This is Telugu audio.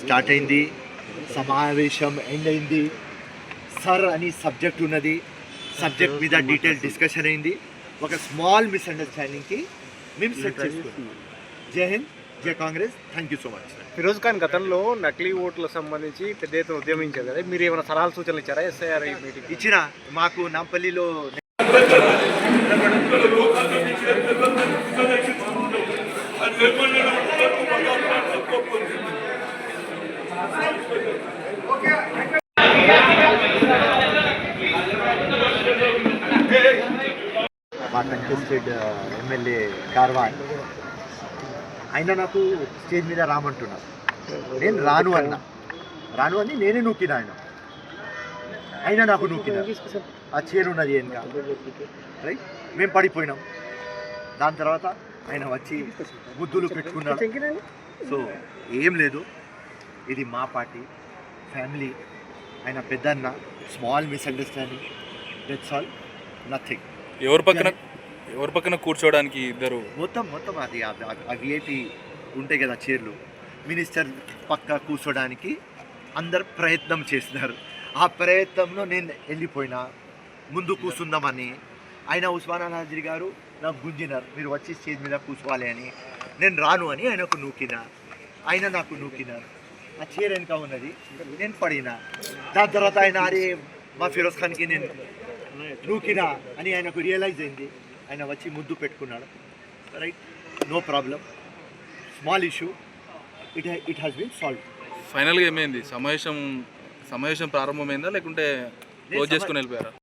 స్టార్ట్ అయింది, సమావేశం ఎండ్ అయింది. సర్ అని సబ్జెక్ట్ ఉన్నది, సబ్జెక్ట్ మీద డీటెయిల్ డిస్కషన్ అయింది. ఒక స్మాల్ మిస్అండర్స్టాండింగ్కి మేము సెట్ చేసుకున్నాం. Jai Hind, Jai Congress. Thank you so much. Firoz Khan గతంలో నకిలీ ఓట్లకు సంబంధించి పెద్ద ఎత్తున ఉద్యమించారు కదా, మీరు ఏమైనా సలహాలు సూచనలు ఇచ్చారా ఎస్ఐఆర్ మీటింగ్? ఇచ్చిన మాకు నాంపల్లిలో మా కంటెస్టెడ్ ఎమ్మెల్యే కార్వాన్ ఆయన నాకు స్టేజ్ మీద రామంటున్నారు. నేను రాను అని నేనే నూకిన. ఆయన నాకు నూకిన. ఆ చైర్ ఉన్నది వెనక, రైట్, మేము పడిపోయినాం. దాని తర్వాత ఆయన వచ్చి గుద్దులు పెట్టుకున్నాడు. సో ఏం లేదు, ఇది మా పార్టీ, ఫ్యామిలీ. ఆయన పెద్దన్న, small misunderstanding, that's all, nothing. ఎవరి పక్కన కూర్చోవడానికి ఇద్దరు మొత్తం అది ఆ విఐపి ఉంటాయి కదా చైర్లు, మినిస్టర్ పక్క కూర్చోడానికి అందరు ప్రయత్నం చేస్తున్నారు. ఆ ప్రయత్నంలో నేను వెళ్ళిపోయినా ముందు కూర్చుందామని. ఆయన ఉస్మానా నాజరీ గారు నాకు గుంజినారు, మీరు వచ్చి స్టేజ్ మీద కూర్చోవాలి అని. నేను రాను అని ఆయనకు నూకిన, ఆయన నాకు నూకినారు. ఆ చైర్ వెనక ఉన్నది, నేను పడినా. దాని తర్వాత ఆయన అరే మా ఫిరోజ్ ఖాన్కి నేను నూకినా అని ఆయనకు రియలైజ్ అయింది. ఆయన వచ్చి ముద్దు పెట్టుకున్నాడు. Right, no problem, small issue, it has been solve. ఫైనల్గా ఏమైంది? సమావేశం ప్రారంభమైందా లేకుంటే క్లోజ్ చేసుకుని వెళ్ళిపోయారా?